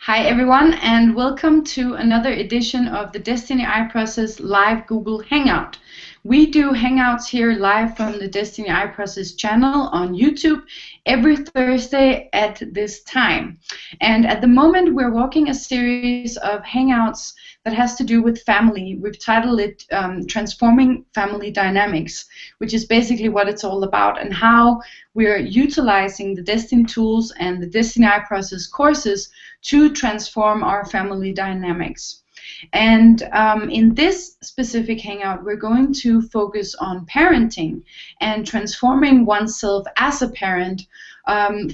Hi everyone, and welcome to another edition of the Desteni I Process live Google Hangout. We do Hangouts here live from the Desteni I Process channel on YouTube every Thursday at this time. And at the moment we're walking a series of Hangouts that has to do with family. We've titled it Transforming Family Dynamics, which is basically what it's all about and how we're utilizing the Desteni tools and the Desteni I Process courses to transform our family dynamics. And in this specific hangout, we're going to focus on parenting and transforming oneself as a parent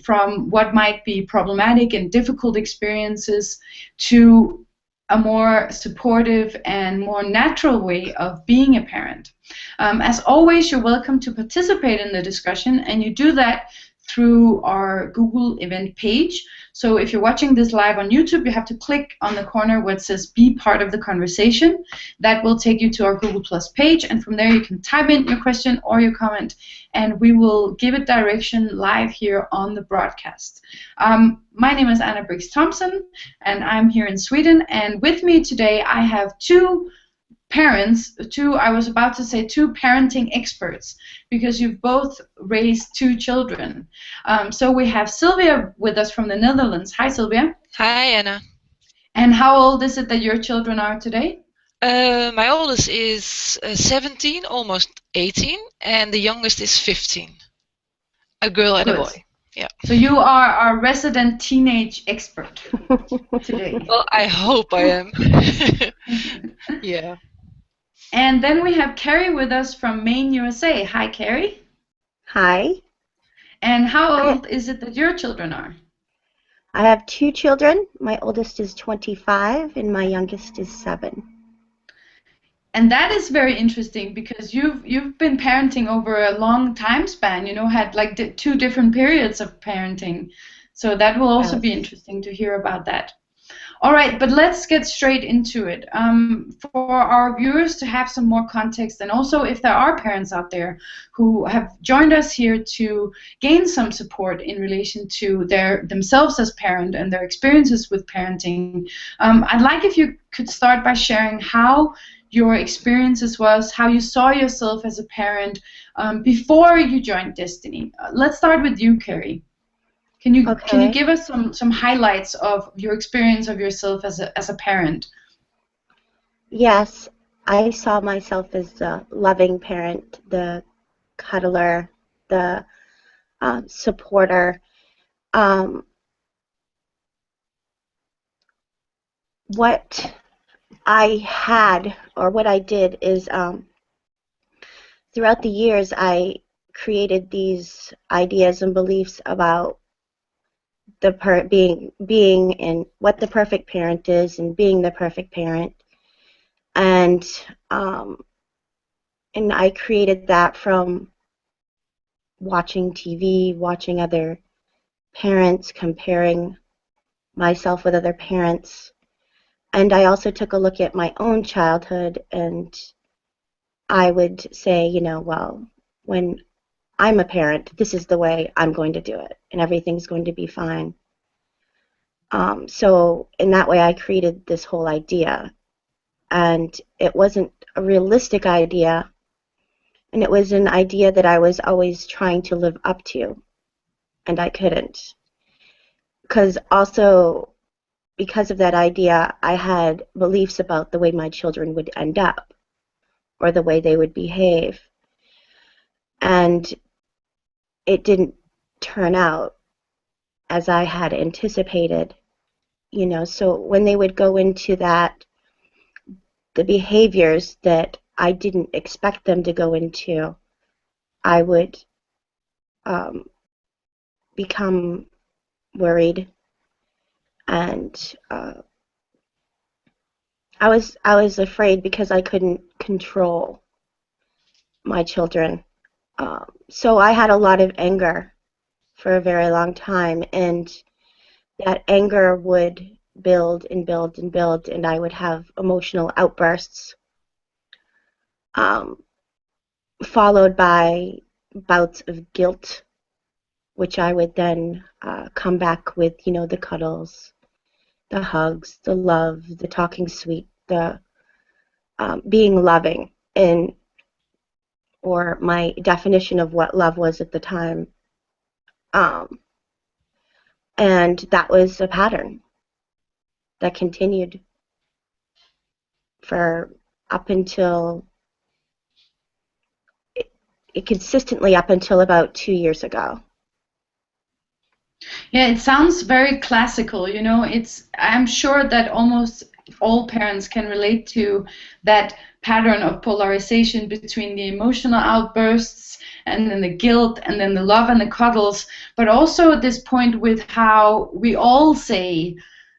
from what might be problematic and difficult experiences to a more supportive and more natural way of being a parent. As always, you're welcome to participate in the discussion, and you do that through our Google event page. So if you're watching this live on YouTube, you have to click on the corner where it says be part of the conversation. That will take you to our Google Plus page, and from there you can type in your question or your comment, and we will give it direction live here on the broadcast. My name is Anna Briggs Thompson, and I'm here in Sweden, and with me today I have two parenting experts, because you've both raised two children. So we have Sylvia with us from the Netherlands. Hi, Sylvia. Hi, Anna. And how old is it that your children are today? My oldest is 17, almost 18, and the youngest is 15. A girl and a boy. Yeah. So you are our resident teenage expert today. Well, I hope I am. Yeah. And then we have Carrie with us from Maine, USA. Hi, Carrie. Hi. And how old is it that your children are? I have two children. My oldest is 25 and my youngest is 7. And that is very interesting, because you've been parenting over a long time span, had like two different periods of parenting. So that will also be interesting to hear about that. All right, but let's get straight into it. For our viewers to have some more context, and also if there are parents out there who have joined us here to gain some support in relation to themselves as parent and their experiences with parenting, I'd like if you could start by sharing how your experiences was, how you saw yourself as a parent before you joined Desteni. Let's start with you, Carrie. Can you give us some highlights of your experience of yourself as a parent? Yes, I saw myself as the loving parent, the cuddler, the supporter. What I had, or what I did, is throughout the years I created these ideas and beliefs about being and what the perfect parent is, and being the perfect parent, and I created that from watching TV, watching other parents, comparing myself with other parents, and I also took a look at my own childhood, and I would say, well, when I'm a parent, this is the way I'm going to do it, and everything's going to be fine. So in that way, I created this whole idea, and it wasn't a realistic idea, and it was an idea that I was always trying to live up to, and I couldn't. Because of that idea, I had beliefs about the way my children would end up, or the way they would behave, and it didn't turn out as I had anticipated. So when they would go into that, the behaviors that I didn't expect them to go into, I would become worried, and I was afraid, because I couldn't control my children. So I had a lot of anger for a very long time, and that anger would build and build and build, and I would have emotional outbursts, followed by bouts of guilt, which I would then come back with, the cuddles the hugs, the love, the talking sweet, the being loving, or my definition of what love was at the time. And that was a pattern that continued for up until it consistently up until about 2 years ago. Yeah, it sounds very classical, you know. I'm sure that almost all parents can relate to that pattern of polarization between the emotional outbursts and then the guilt and then the love and the cuddles, but also at this point with how we all say,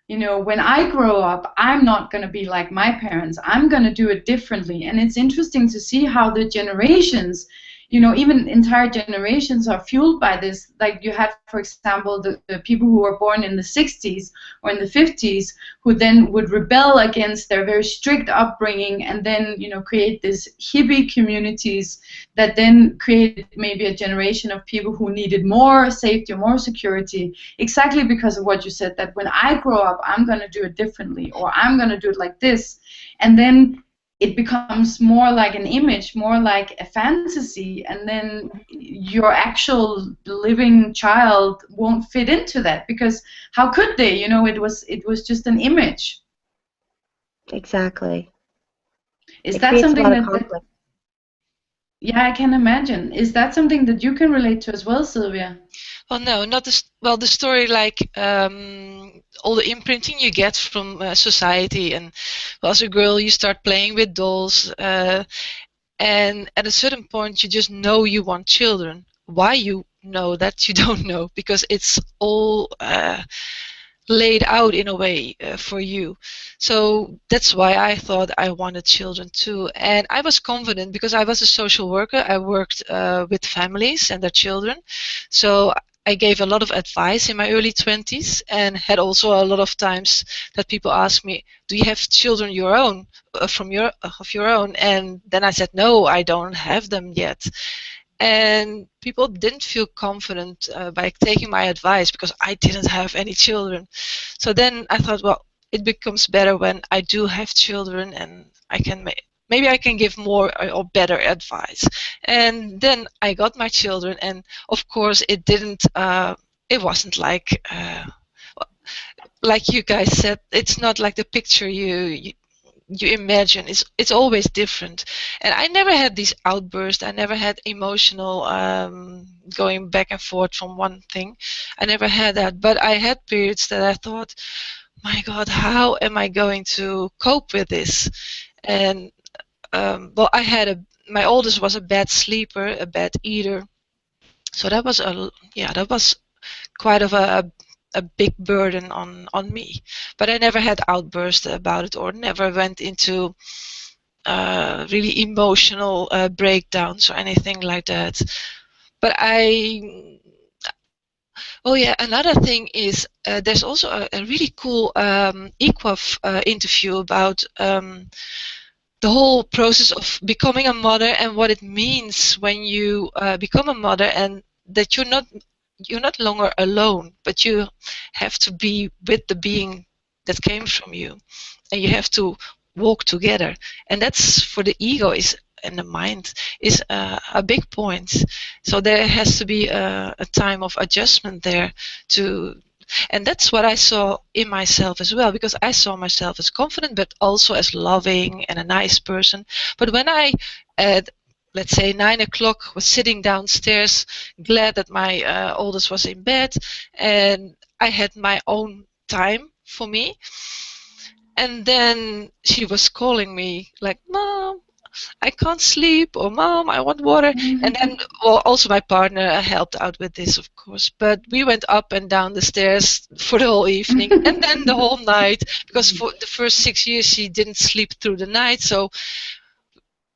you know, when I grow up, I'm not going to be like my parents. I'm going to do it differently. And it's interesting to see how the generations, you know, even entire generations are fueled by this. Like you had, for example, the people who were born in the 60s or in the 50s who then would rebel against their very strict upbringing and then, you know, create these hippie communities that then created maybe a generation of people who needed more safety or more security, exactly because of what you said, that when I grow up, I'm going to do it differently, or I'm going to do it like this. And then it becomes more like an image, more like a fantasy, and then your actual living child won't fit into that, because how could they? You know, it was just an image. Exactly. Is it that creates something a lot of that conflict. yeah, I can imagine. Is that something that you can relate to as well, Sylvia? Well, no, not the well. The story, like all the imprinting you get from society, and well, as a girl, you start playing with dolls, and at a certain point, you just know you want children. Why you know that you don't know, because it's all laid out in a way for you. So that's why I thought I wanted children too. And I was confident because I was a social worker. I worked with families and their children. So I gave a lot of advice in my early 20s, and had also a lot of times that people asked me, do you have children your own, of your own? And then I said, no, I don't have them yet. And people didn't feel confident by taking my advice because I didn't have any children. So then I thought, well, it becomes better when I do have children, and I can maybe I can give more or better advice. And then I got my children, and of course it didn't. It wasn't like you guys said. It's not like the picture you imagine. It's always different. And I never had these outbursts. I never had emotional going back and forth from one thing. I never had that. But I had periods that I thought, my God, how am I going to cope with this? And well, my oldest was a bad sleeper, a bad eater. So that was quite of a big burden on me. But I never had outbursts about it, or never went into really emotional breakdowns or anything like that. But oh yeah, another thing is there's also a really cool Eqafe interview about the whole process of becoming a mother and what it means when you become a mother, and that you're not longer alone, but you have to be with the being that came from you, and you have to walk together. And that's, for the ego is and the mind, is a big point. So there has to be a time of adjustment there to. And that's what I saw in myself as well, because I saw myself as confident, but also as loving and a nice person. But when I, at let's say 9 o'clock, was sitting downstairs, glad that my oldest was in bed, and I had my own time for me. And then she was calling me like, Mom, I can't sleep, or Mom, I want water. And then, well, also my partner helped out with this, of course. But we went up and down the stairs for the whole evening, and then the whole night, because for the first 6 years she didn't sleep through the night. So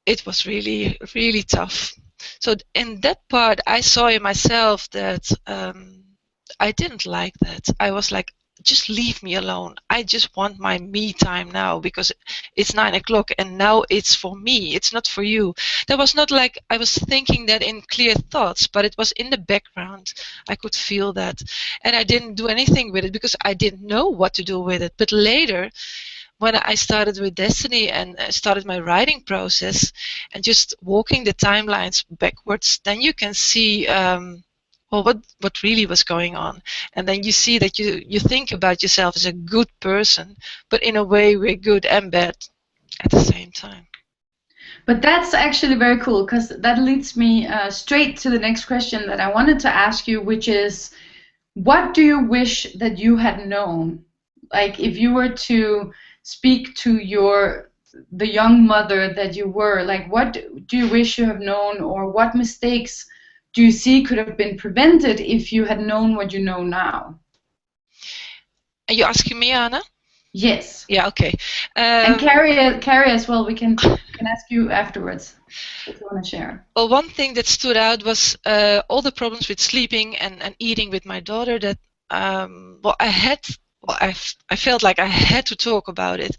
it was really, really tough. So in that part, I saw in myself that I didn't like that. I was like, just leave me alone. I just want my me time now, because it's 9 o'clock and now it's for me. It's not for you. That was not like I was thinking that in clear thoughts, but it was in the background. I could feel that. And I didn't do anything with it because I didn't know what to do with it. But later, when I started with Desteni and started my writing process and just walking the timelines backwards, then you can see well, what really was going on. And then you see that you think about yourself as a good person, but in a way we're good and bad at the same time. But that's actually very cool, because that leads me straight to the next question that I wanted to ask you, which is, what do you wish that you had known? Like, if you were to speak to the young mother that you were, like, what do you wish you have known, or what mistakes do you see could have been prevented if you had known what you know now? Are you asking me, Anna? Yes. Yeah, okay. And Carrie as well, we can ask you afterwards if you want to share. Well, one thing that stood out was all the problems with sleeping and eating with my daughter. That well, I felt like I had to talk about it.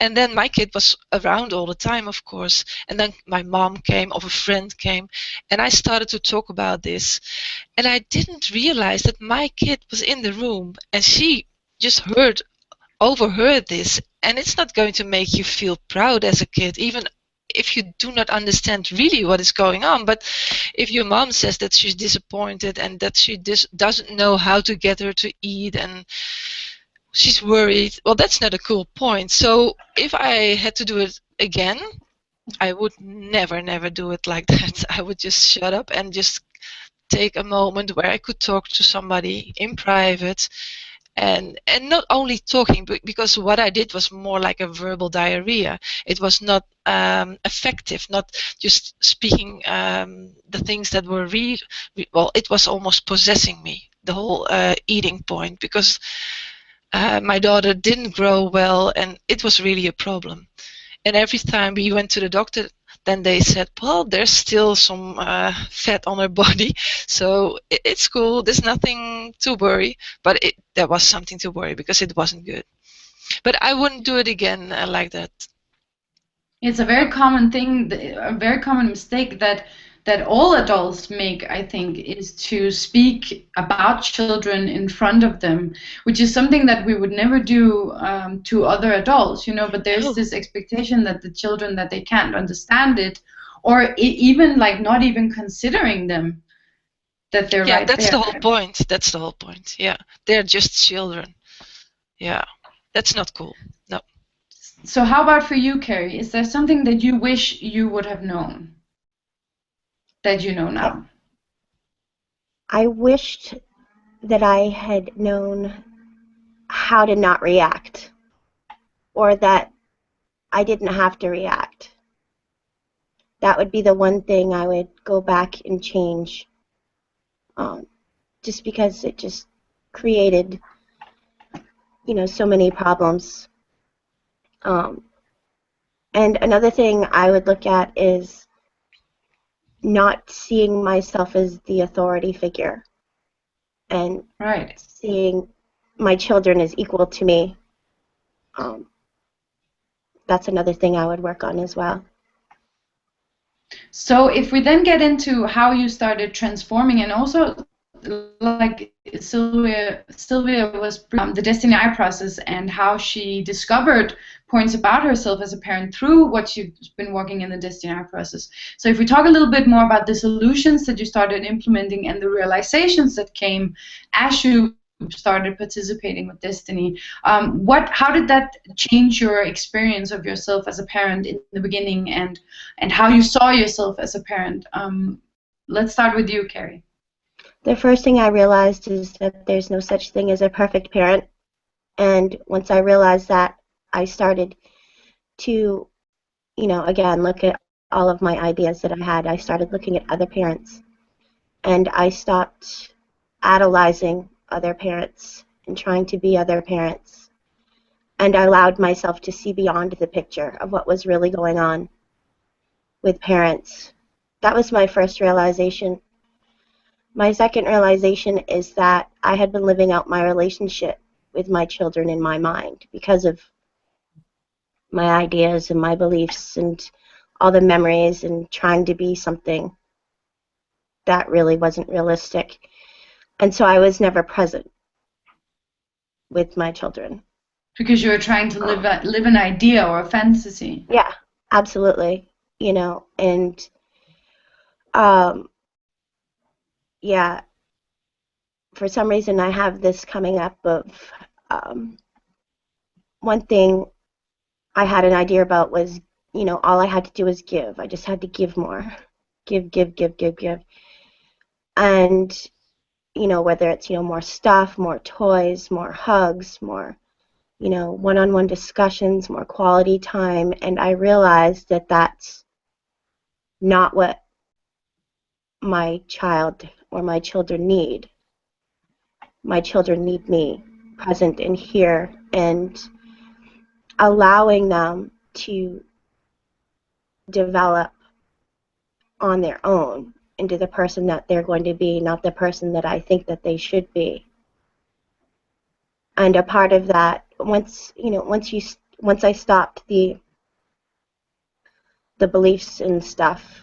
And then my kid was around all the time, of course. And then my mom came, or a friend came, and I started to talk about this. And I didn't realize that my kid was in the room, and she just overheard this. And it's not going to make you feel proud as a kid, even if you do not understand really what is going on. But if your mom says that she's disappointed and that she doesn't know how to get her to eat and she's worried, well, that's not a cool point. So if I had to do it again, I would never do it like that. I would just shut up and just take a moment where I could talk to somebody in private. And not only talking, but because what I did was more like a verbal diarrhea. It was not effective, not just speaking the things that were well, it was almost possessing me, the whole eating point, because my daughter didn't grow well and it was really a problem. And every time we went to the doctor, then they said, well, there's still some fat on her body, so it's cool, there's nothing to worry. But there was something to worry because it wasn't good. But I wouldn't do it again like that. It's a very common thing, a very common mistake that all adults make, I think, is to speak about children in front of them, which is something that we would never do to other adults, you know. But there's this expectation that the children, that they can't understand it, or even like not even considering them, that they're right there. Yeah, that's the whole point. That's the whole point. Yeah, they're just children. Yeah, that's not cool. No. So how about for you, Carrie? Is there something that you wish you would have known that you know now? I wished that I had known how to not react, or that I didn't have to react. That would be the one thing I would go back and change, just because it just created, you know, so many problems. And another thing I would look at is not seeing myself as the authority figure, and seeing my children as equal to me. That's another thing I would work on as well. So if we then get into how you started transforming, and also like Sylvia was the Desteni I process, and how she discovered points about herself as a parent through what she's been working in the Desteni I process. So if we talk a little bit more about the solutions that you started implementing and the realizations that came as you started participating with Desteni, how did that change your experience of yourself as a parent in the beginning, and how you saw yourself as a parent? Let's start with you, Carrie. The first thing I realized is that there's no such thing as a perfect parent. And once I realized that, I started to, you know, again, look at all of my ideas that I had. I started looking at other parents, and I stopped idolizing other parents and trying to be other parents. And I allowed myself to see beyond the picture of what was really going on with parents. That was my first realization. My second realization is that I had been living out my relationship with my children in my mind because of my ideas and my beliefs and all the memories and trying to be something that really wasn't realistic. And so I was never present with my children. Because you were trying to live an idea or a fantasy. Yeah, absolutely. You know, and yeah, for some reason I have this coming up of one thing I had an idea about was, you know, all I had to do was give. I just had to give more. Give, give, give, give, give. And, you know, whether it's, you know, more stuff, more toys, more hugs, more, you know, one-on-one discussions, more quality time. And I realized that that's not what my child or my children need. My children need me present and here, and allowing them to develop on their own into the person that they're going to be, not the person that I think that they should be. And a part of that, once I stopped the beliefs and stuff,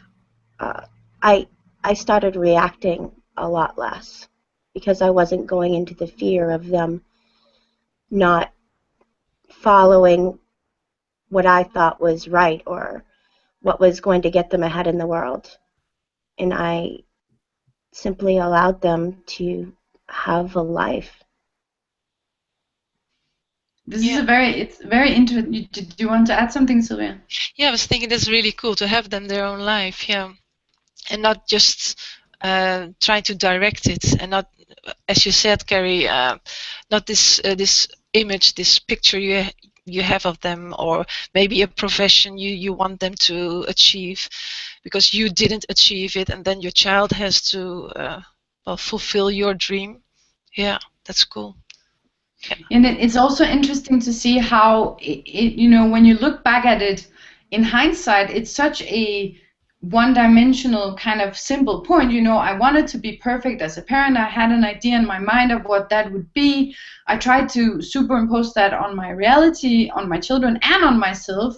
I started reacting a lot less because I wasn't going into the fear of them not following what I thought was right or what was going to get them ahead in the world. And I simply allowed them to have a life. This is it's very interesting. Do you want to add something, Sylvia? Yeah, I was thinking that's really cool to have them their own life, yeah. And not just trying to direct it, and not, as you said, Carrie, not this this image, this picture you have of them, or maybe a profession you want them to achieve because you didn't achieve it, and then your child has to well, fulfill your dream. Yeah, that's cool. Yeah. And it's also interesting to see how you know, when you look back at it in hindsight, it's such a one-dimensional kind of simple point. You know, I wanted to be perfect as a parent. I had an idea in my mind of what that would be. I tried to superimpose that on my reality, on my children, and on myself.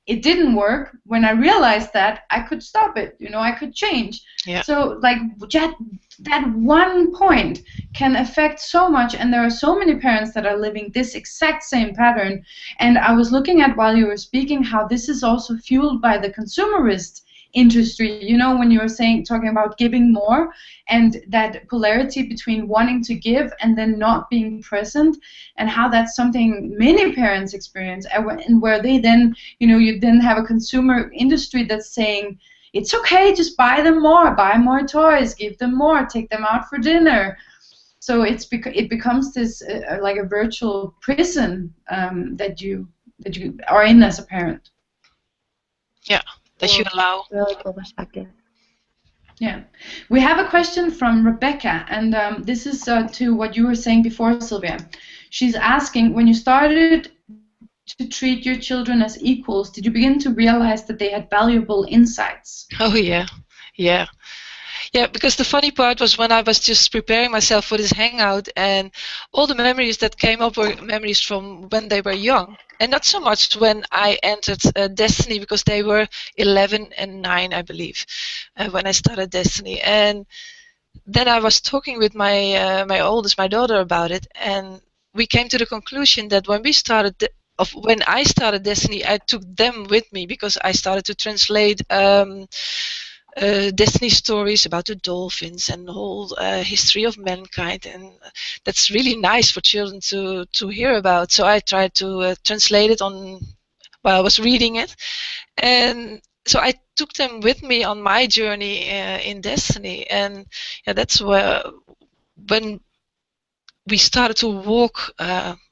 It didn't work. When I realized that, I could stop it. You know, I could change. Yeah. So, like, that one point can affect so much, and there are so many parents that are living this exact same pattern. And I was looking at, while you were speaking, how this is also fueled by the consumerist industry. You know, when you were talking about giving more, and that polarity between wanting to give and then not being present, and how that's something many parents experience, and where they then, you know, you then have a consumer industry that's saying, it's okay, just buy them more, buy more toys, give them more, take them out for dinner. So it becomes this like a virtual prison that you are in as a parent. Yeah, that you allow. Really cool perspective. Yeah, we have a question from Rebecca, and this is to what you were saying before, Sylvia. She's asking, when you started to treat your children as equals, did you begin to realize that they had valuable insights? Oh yeah, yeah. Yeah, because the funny part was when I was just preparing myself for this hangout, and all the memories that came up were memories from when they were young, and not so much when I entered Desteni, because they were 11 and 9, I believe, when I started Desteni. And then I was talking with my my oldest, my daughter, about it, and we came to the conclusion that when we started when I started Desteni, I took them with me because I started to translate Desteni stories about the dolphins and the whole history of mankind, and that's really nice for children to hear about. So I tried to translate it on while I was reading it, and so I took them with me on my journey in Desteni, and yeah, that's where when we started to walk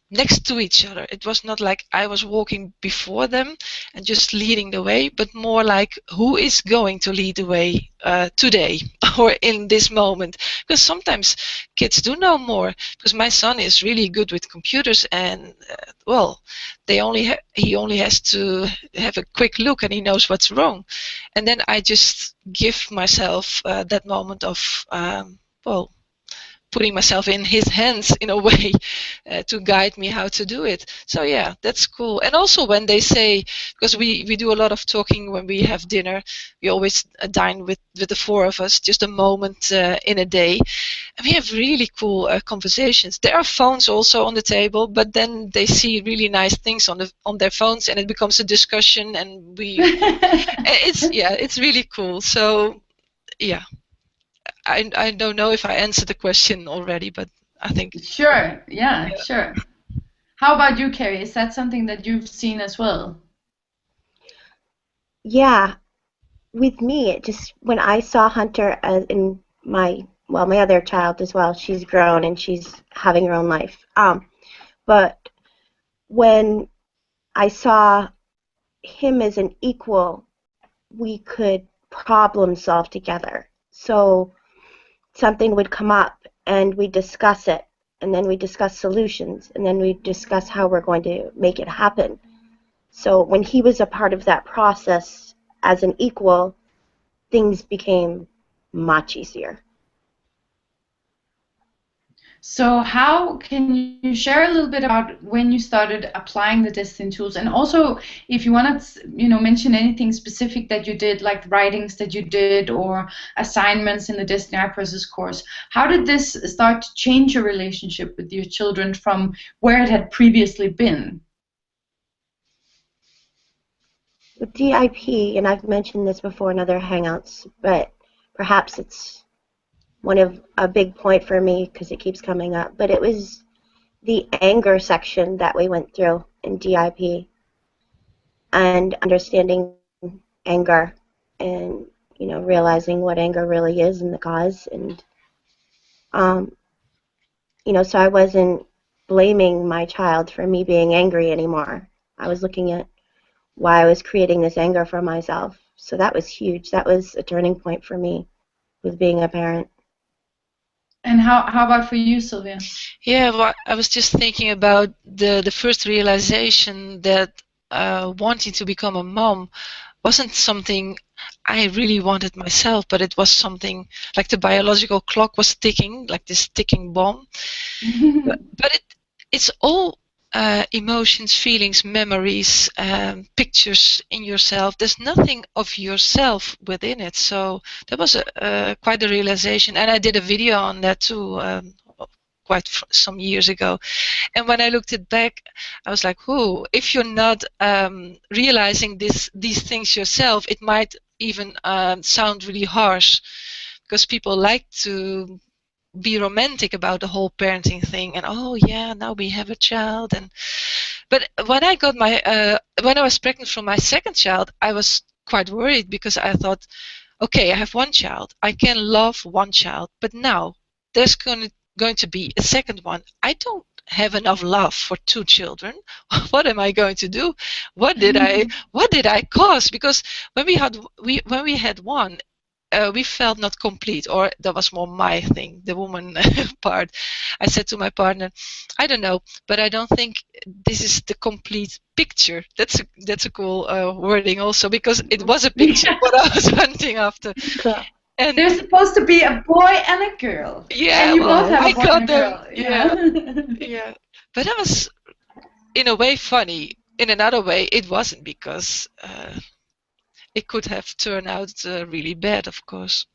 next to each other. It was not like I was walking before them and just leading the way, but more like, who is going to lead the way today or in this moment? Because sometimes kids do know more, because my son is really good with computers, and well, he only has to have a quick look and he knows what's wrong. And then I just give myself that moment of well, putting myself in his hands in a way to guide me how to do it. So yeah, that's cool. And also when they say, because we do a lot of talking when we have dinner, we always dine with the four of us, just a moment in a day, and we have really cool conversations. There are phones also on the table, but then they see really nice things on their phones, and it becomes a discussion, and it's really cool. So yeah, I don't know if I answered the question already, but I think. Sure. Yeah, sure. How about you, Carrie? Is that something that you've seen as well? Yeah, with me, it just when I saw Hunter as in my other child as well, she's grown and she's having her own life. But when I saw him as an equal, we could problem solve together. So something would come up and we discuss it, and then we discuss solutions, and then we discuss how we're going to make it happen. So when he was a part of that process as an equal, things became much easier. So how can you share a little bit about when you started applying the Destiny tools, and also if you want to, mention anything specific that you did, like writings that you did or assignments in the Destiny I Process course? How did this start to change your relationship with your children from where it had previously been? With DIP, and I've mentioned this before in other Hangouts, but perhaps it's one of a big point for me because it keeps coming up, but it was the anger section that we went through in DIP and understanding anger and realizing what anger really is and the cause, and so I wasn't blaming my child for me being angry anymore. I was looking at why I was creating this anger for myself. So that was huge. That was a turning point for me with being a parent. And how about for you, Sylvia? Yeah, well, I was just thinking about the first realization that wanting to become a mom wasn't something I really wanted myself, but it was something like the biological clock was ticking, like this ticking bomb. But it's all emotions, feelings, memories, pictures in yourself. There's nothing of yourself within it. So that was quite a realization. And I did a video on that too, quite some years ago. And when I looked it back, I was like, "Whoa! If you're not realizing these things yourself, it might even sound really harsh, because people like to be romantic about the whole parenting thing, and oh yeah, now we have a child." But when I got when I was pregnant for my second child, I was quite worried, because I thought, okay, I have one child, I can love one child, but now there's going to be a second one. I don't have enough love for two children. What am I going to do? What did I cause? Because when we had one, we felt not complete, or that was more my thing, the woman part. I said to my partner, I don't know, but I don't think this is the complete picture. That's a cool wording also, because it was a picture what I was hunting after. Cool. And there's supposed to be a boy and a girl. Yeah, and you well, both have I a boy got and a them. girl. Yeah. But that was in a way funny. In another way, it wasn't, because it could have turned out really bad, of course.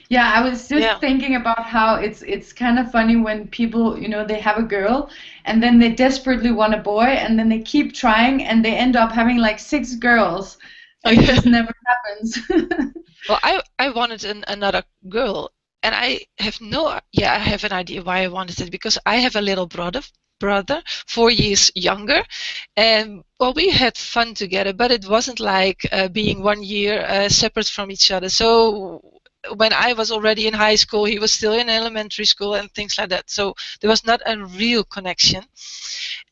Yeah, I was just Yeah. thinking about how it's kind of funny when people, they have a girl and then they desperately want a boy and then they keep trying and they end up having like 6 girls and it just never happens. Well, I wanted another girl, and I have I have an idea why I wanted it, because I have a little brother 4 years younger, and well, we had fun together, but it wasn't like being 1 year separate from each other. So when I was already in high school, he was still in elementary school and things like that. So there was not a real connection.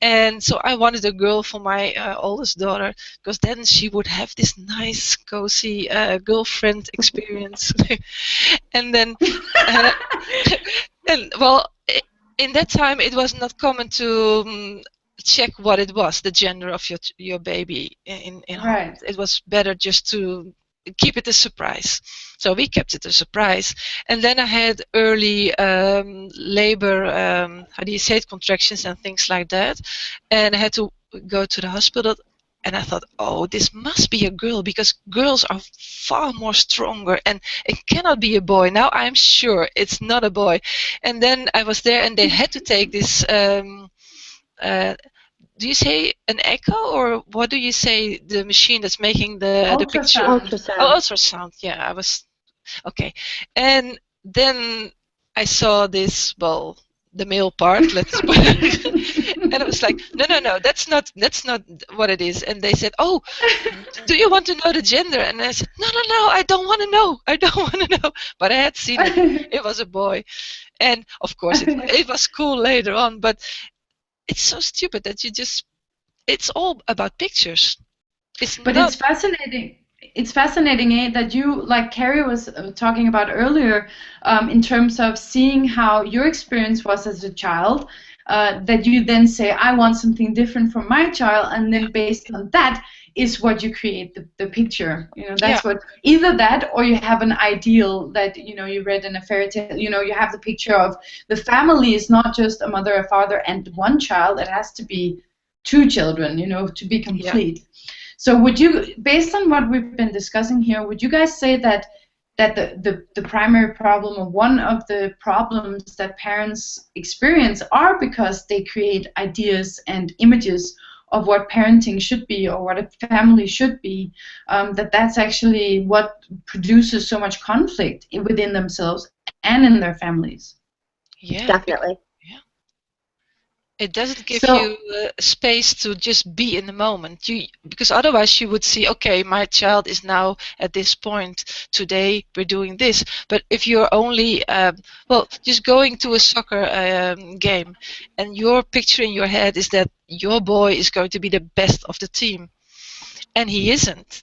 And so I wanted a girl for my oldest daughter, because then she would have this nice, cozy girlfriend experience. And then, and well, in that time, it was not common to check what it was, the gender of your baby in Right. heart. It was better just to keep it a surprise. So we kept it a surprise. And then I had early labor, how do you say it, contractions and things like that. And I had to go to the hospital. And I thought, oh, this must be a girl because girls are far more stronger and it cannot be a boy. Now I'm sure it's not a boy. And then I was there and they had to take this, do you say an echo or what do you say, the machine that's making the picture? Ultrasound. Oh, ultrasound. Yeah, I was, okay. And then I saw this, well, the male part, let's put it. And I was like, no, that's not what it is. And they said, oh, do you want to know the gender? And I said, no, I don't want to know. I don't want to know. But I had seen it. It was a boy. And of course, it was cool later on. But it's so stupid that you just, it's all about pictures. But it's fascinating. It's fascinating, that you, like Carrie was talking about earlier, in terms of seeing how your experience was as a child, that you then say, I want something different from my child, and then based on that is what you create the picture. You know, that's what, either that or you have an ideal that, you know, you read in a fairy tale, you know, you have the picture of the family is not just a mother, a father, and one child. It has to be two children, you know, to be complete. Yeah. So would you, based on what we've been discussing here, would you guys say that the primary problem, or one of the problems that parents experience, are because they create ideas and images of what parenting should be or what a family should be, that's actually what produces so much conflict within themselves and in their families? Yeah, definitely. It doesn't give you space to just be in the moment. Because otherwise you would see, okay, my child is now at this point. Today we're doing this. But if you're only, well, just going to a soccer game, and your picture in your head is that your boy is going to be the best of the team, and he isn't.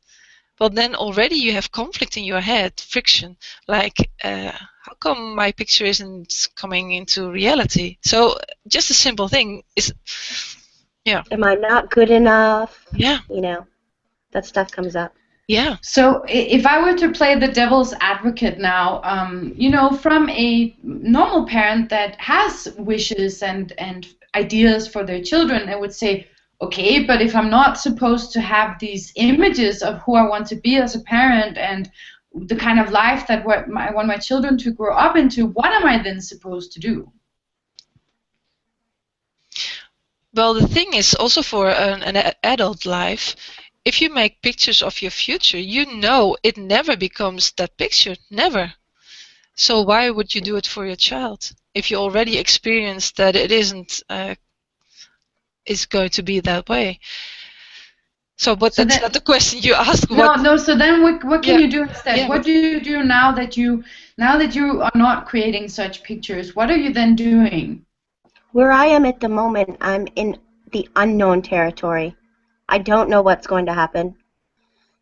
Well, then already you have conflict in your head, friction. Like, how come my picture isn't coming into reality? So just a simple thing is, yeah. Am I not good enough? Yeah. You know, that stuff comes up. Yeah. So if I were to play the devil's advocate now, you know, from a normal parent that has wishes and ideas for their children, I would say, okay, but if I'm not supposed to have these images of who I want to be as a parent and the kind of life that I want my children to grow up into, what am I then supposed to do? Well, the thing is also for an adult life, if you make pictures of your future, you know it never becomes that picture, never. So why would you do it for your child if you already experienced that it isn't is going to be that way? So, but so that's not the question you asked. No. So then, what can you do instead? Yeah, what do you do now that you are not creating such pictures? What are you then doing? Where I am at the moment, I'm in the unknown territory. I don't know what's going to happen.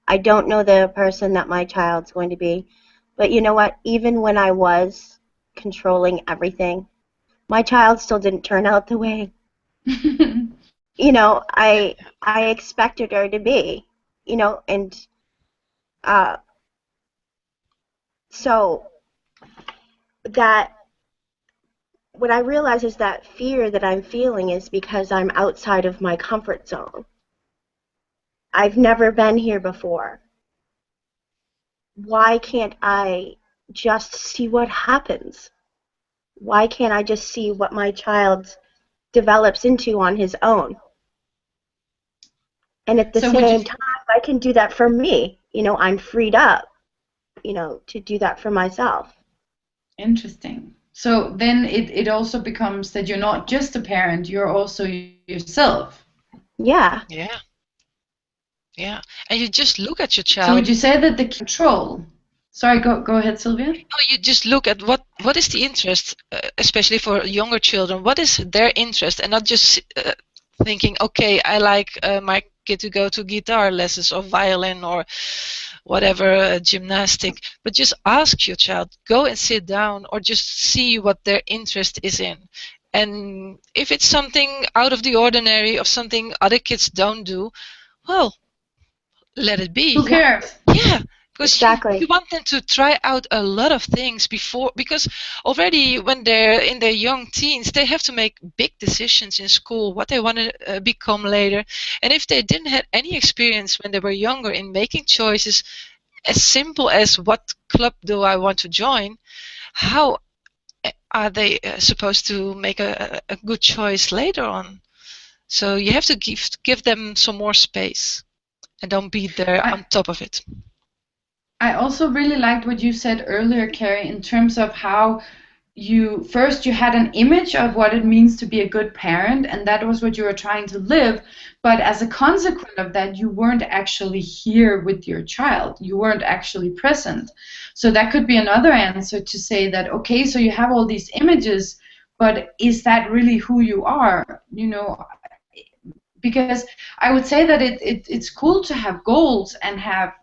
I don't know the person that my child's going to be. But you know what? Even when I was controlling everything, my child still didn't turn out the way you know I expected her to be. You know, and so that what I realize is that fear that I'm feeling is because I'm outside of my comfort zone. I've never been here before. Why can't I just see what happens? Why can't I just see what my child develops into on his own? And at the same time, I can do that for me. You know, I'm freed up, you know, to do that for myself. Interesting. So then it also becomes that you're not just a parent, you're also yourself. Yeah. Yeah. Yeah. And you just look at your child. So would you say that the control... Sorry, go ahead, Sylvia. No, you just look at what is the interest, especially for younger children. What is their interest, and not just thinking, okay, I like my kid to go to guitar lessons or violin or whatever, gymnastic. But just ask your child, go and sit down, or just see what their interest is in. And if it's something out of the ordinary, or something other kids don't do, well, let it be. Who cares? Yeah. Because Exactly. you want them to try out a lot of things before, because already when they're in their young teens, they have to make big decisions in school, what they want to become later. And if they didn't have any experience when they were younger in making choices as simple as what club do I want to join, how are they supposed to make a good choice later on? So you have to give them some more space and don't be there on top of it. I also really liked what you said earlier, Carrie, in terms of how you had an image of what it means to be a good parent, and that was what you were trying to live. But as a consequence of that, you weren't actually here with your child. You weren't actually present. So that could be another answer to say that, okay, so you have all these images, but is that really who you are? You know, because I would say that it's cool to have goals and have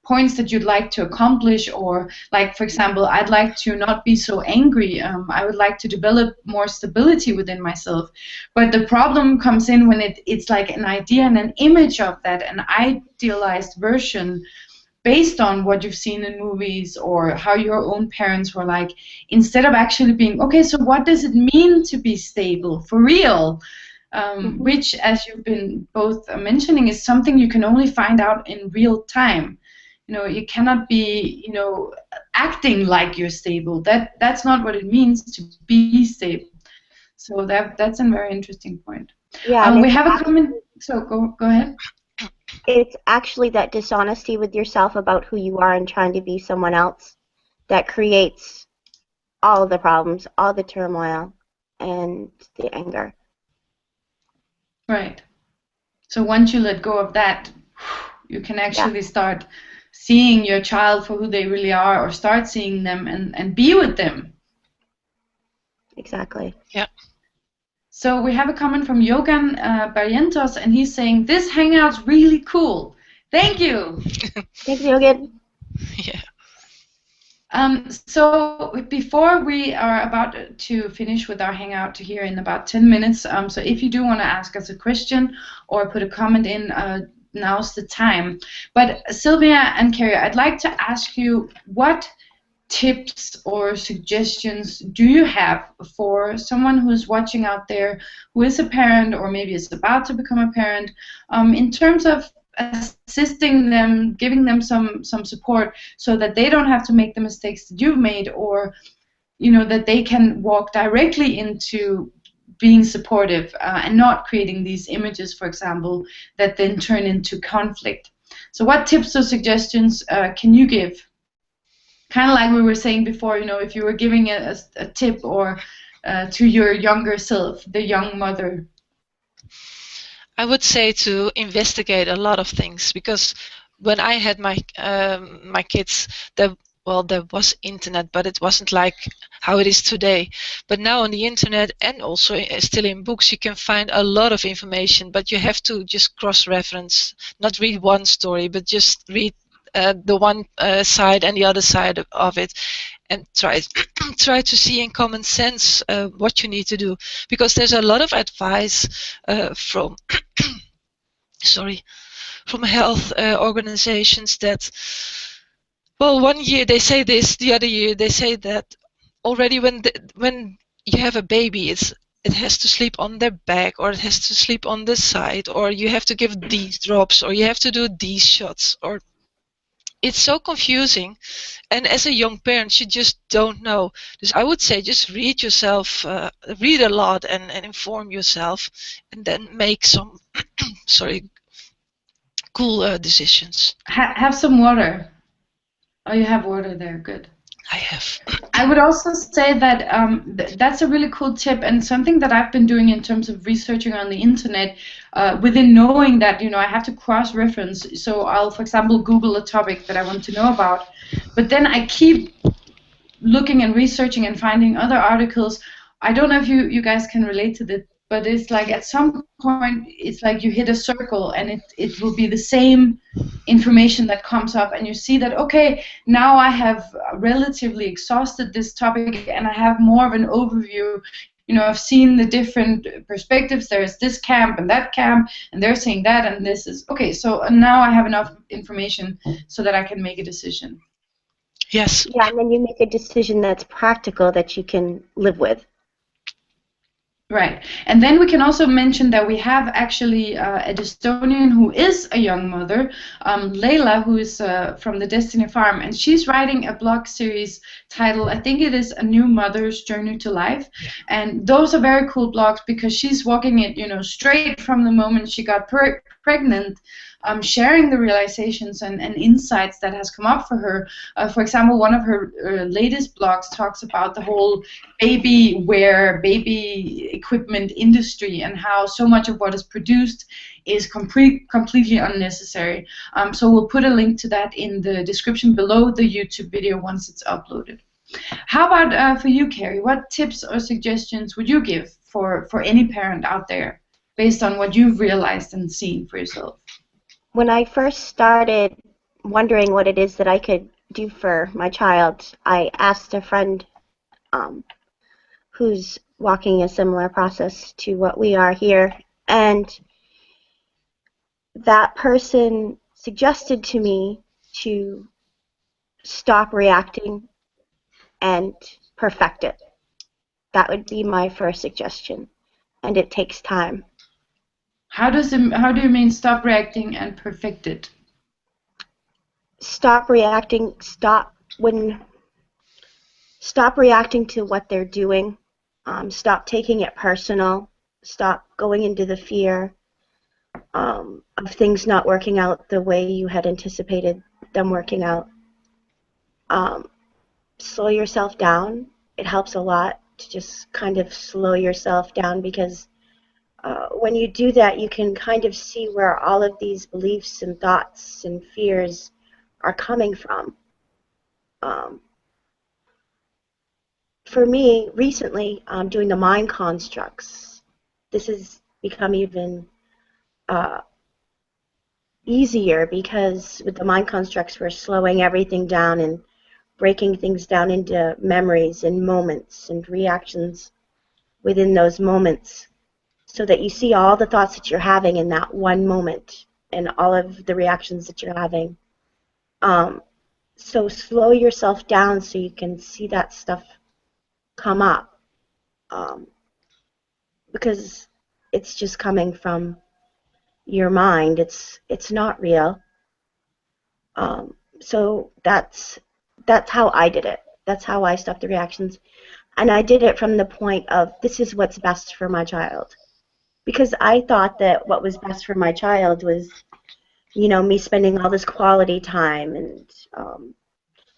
points that you'd like to accomplish, or like, for example, I'd like to not be so angry. I would like to develop more stability within myself. But the problem comes in when it's like an idea and an image of that, an idealized version based on what you've seen in movies or how your own parents were like, instead of actually being, okay, so what does it mean to be stable for real? Which, as you've been both mentioning, is something you can only find out in real time. You know, you cannot be, you know, acting like you're stable. That's not what it means to be stable. So that's a very interesting point. Yeah, and we have a comment. So go ahead. It's actually that dishonesty with yourself about who you are and trying to be someone else that creates all the problems, all the turmoil, and the anger. Right. So once you let go of that, you can actually start seeing your child for who they really are, or start seeing them and be with them. Exactly. Yeah. So we have a comment from Yogan Barrientos, and he's saying, this hangout's really cool. Thank you. Thanks, Yogan. Yeah. So before we are about to finish with our hangout here in about 10 minutes, so if you do want to ask us a question or put a comment in, now's the time. But Sylvia and Carrie, I'd like to ask you, what tips or suggestions do you have for someone who's watching out there, who is a parent or maybe is about to become a parent, in terms of assisting them, giving them some support so that they don't have to make the mistakes that you've made, or, you know, that they can walk directly into being supportive and not creating these images, for example, that then turn into conflict. So what tips or suggestions can you give? Kind of like we were saying before, you know, if you were giving a tip or to your younger self, the young mother. I would say to investigate a lot of things, because when I had my my kids, there was internet, but it wasn't like how it is today. But now on the internet, and also still in books, you can find a lot of information, but you have to just cross-reference, not read one story, but just read the one side and the other side of it, and try to see in common sense what you need to do, because there's a lot of advice from from health organizations that, well, one year they say this, the other year they say that. Already when you have a baby, it has to sleep on their back, or it has to sleep on the side, or you have to give these drops, or you have to do these shots, or it's so confusing. And as a young parent, you just don't know. So I would say just read yourself, read a lot, and inform yourself, and then make some cool decisions. Have some water. Oh, you have water there. Good. I have. I would also say that that's a really cool tip, and something that I've been doing in terms of researching on the internet, within knowing that, you know, I have to cross-reference. So I'll, for example, Google a topic that I want to know about, but then I keep looking and researching and finding other articles. I don't know if you guys can relate to this, but it's like at some point it's like you hit a circle and it will be the same information that comes up, and you see that, okay, now I have relatively exhausted this topic and I have more of an overview. You I've seen the different perspectives. There's this camp and that camp, and they're saying that, and this is okay. So now I have enough information so that I can make a decision. Yes. Yeah, and then you make a decision that's practical that you can live with. Right. And then we can also mention that we have actually a Destonian who is a young mother, Layla, who is from the Destiny Farm, and she's writing a blog series titled, I think it is A New Mother's Journey to Life. And those are very cool blogs because she's walking it, straight from the moment she got pregnant, sharing the realizations and insights that has come up for her. For example, one of her latest blogs talks about the whole baby wear, baby equipment industry, and how so much of what is produced is completely unnecessary. So we'll put a link to that in the description below the YouTube video once it's uploaded. How about for you, Carrie? What tips or suggestions would you give for any parent out there based on what you've realized and seen for yourself? When I first started wondering what it is that I could do for my child, I asked a friend who's walking a similar process to what we are here, and that person suggested to me to stop reacting and perfect it. That would be my first suggestion, and it takes time. How do you mean stop reacting and perfect it? Stop reacting. Stop reacting to what they're doing. Stop taking it personal. Stop going into the fear of things not working out the way you had anticipated them working out. Slow yourself down. It helps a lot to just kind of slow yourself down, because when you do that, you can kind of see where all of these beliefs and thoughts and fears are coming from. For me, recently, doing the mind constructs, this has become even easier, because with the mind constructs, we're slowing everything down and breaking things down into memories and moments and reactions within those moments, so that you see all the thoughts that you're having in that one moment and all of the reactions that you're having. So slow yourself down so you can see that stuff come up, because it's just coming from your mind. It's not real. So that's how I did it. That's how I stopped the reactions. And I did it from the point of, this is what's best for my child. Because I thought that what was best for my child was, me spending all this quality time, and,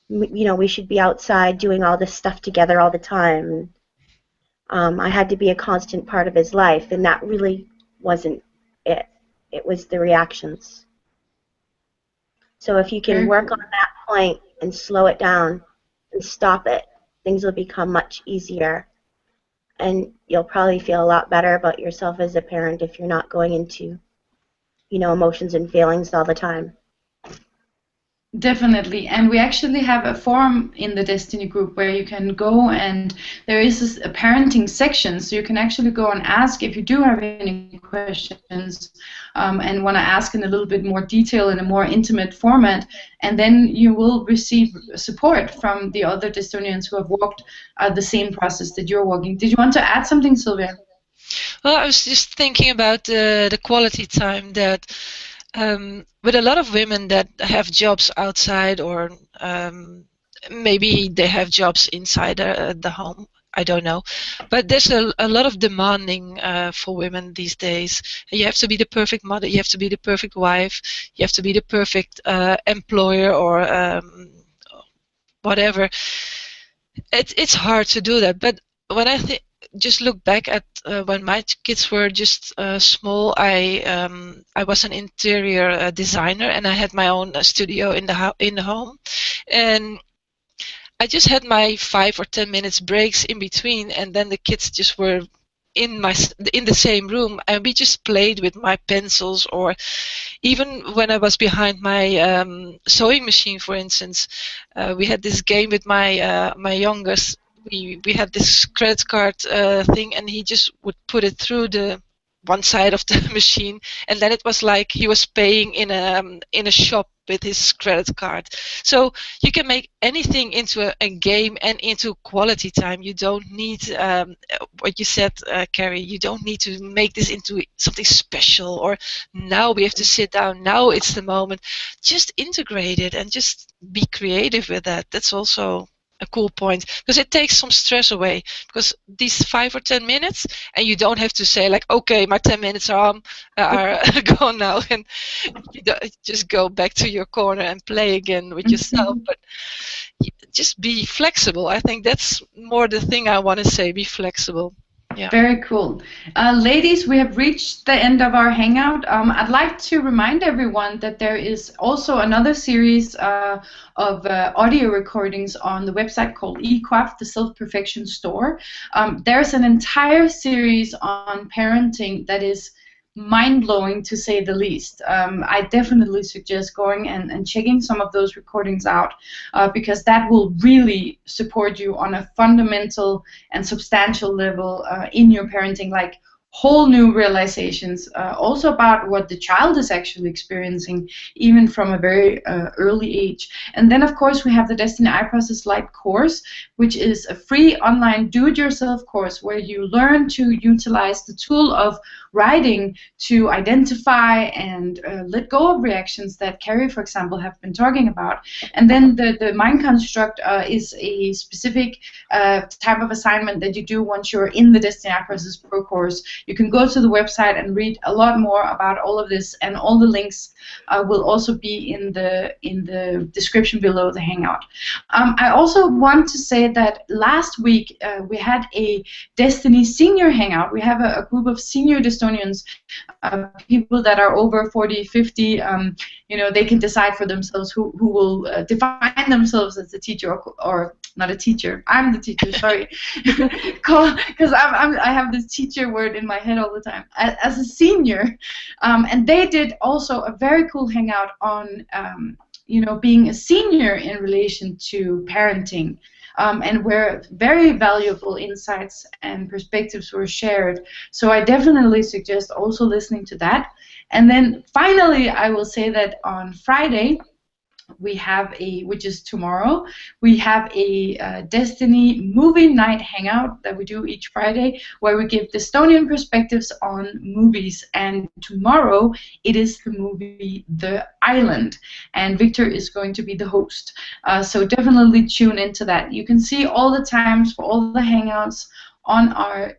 we should be outside doing all this stuff together all the time. I had to be a constant part of his life, and that really wasn't it. It was the reactions. So if you can work on that point and slow it down and stop it, things will become much easier. And you'll probably feel a lot better about yourself as a parent if you're not going into, emotions and feelings all the time. Definitely, and we actually have a forum in the Destiny group where you can go, and there is a parenting section, so you can actually go and ask if you do have any questions and want to ask in a little bit more detail in a more intimate format, and then you will receive support from the other Destonians who have walked the same process that you're walking. Did you want to add something, Sylvia? Well, I was just thinking about the quality time that with a lot of women that have jobs outside, or maybe they have jobs inside the home, I don't know, but there's a lot of demanding for women these days. You have to be the perfect mother, you have to be the perfect wife, you have to be the perfect employer, or whatever. It's hard to do that, but when I just look back at when my kids were just small, I was an interior designer, and I had my own studio in the home, and I just had my 5 or 10 minutes breaks in between, and then the kids just were in the same room, and we just played with my pencils, or even when I was behind my sewing machine, for instance, we had this game with my youngest we had this credit card thing, and he just would put it through the one side of the machine, and then it was like he was paying in a shop with his credit card. So you can make anything into a game and into quality time. You don't need what you said, Carrie. You don't need to make this into something special, or now we have to sit down. Now it's the moment. Just integrate it and just be creative with that. That's also a cool point, because it takes some stress away, because these 5 or 10 minutes, and you don't have to say like, okay, my 10 minutes are gone now, and you just go back to your corner and play again with yourself. But just be flexible. I think that's more the thing I want to say. Be flexible. Yeah. Very cool. Ladies, we have reached the end of our hangout. I'd like to remind everyone that there is also another series of audio recordings on the website called Eqafe, the Self-Perfection Store. There's an entire series on parenting that is mind-blowing, to say the least. I definitely suggest going and checking some of those recordings out, because that will really support you on a fundamental and substantial level in your parenting, like whole new realizations, also about what the child is actually experiencing, even from a very early age. And then, of course, we have the Desteni I Process Lite course, which is a free online do-it-yourself course where you learn to utilize the tool of writing to identify and let go of reactions that Carrie, for example, have been talking about. And then the mind construct is a specific type of assignment that you do once you're in the Desteni I Process Pro course. You can go to the website and read a lot more about all of this, and all the links will also be in the description below the hangout. I also want to say that last week we had a Desteni Senior hangout. We have a group of senior Destonians, people that are over 40, 50. You know, they can decide for themselves who will define themselves as a teacher or not a teacher. I'm the teacher, sorry. Because I have this teacher word in my head all the time. As a senior, and they did also a very cool hangout on you know, being a senior in relation to parenting. And where very valuable insights and perspectives were shared. So I definitely suggest also listening to that. And then finally, I will say that on Friday, we have which is tomorrow, we have a Desteni movie night hangout that we do each Friday, where we give Destonian perspectives on movies. And tomorrow it is the movie The Island, and Victor is going to be the host. So definitely tune into that. You can see all the times for all the hangouts on our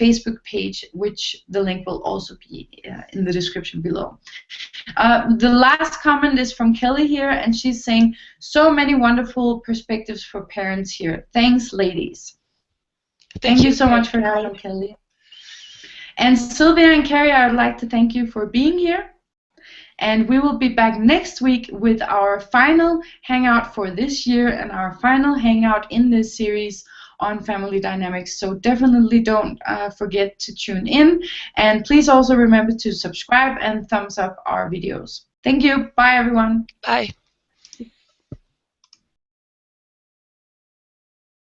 Facebook page, which the link will also be in the description below. The last comment is from Kelly here, and she's saying, so many wonderful perspectives for parents here. Thanks, ladies. Thank you so much for that, Kelly. And Sylvia and Carrie, I would like to thank you for being here. And we will be back next week with our final hangout for this year and our final hangout in this series on family dynamics. So definitely don't forget to tune in. And please also remember to subscribe and thumbs up our videos. Thank you. Bye, everyone. Bye.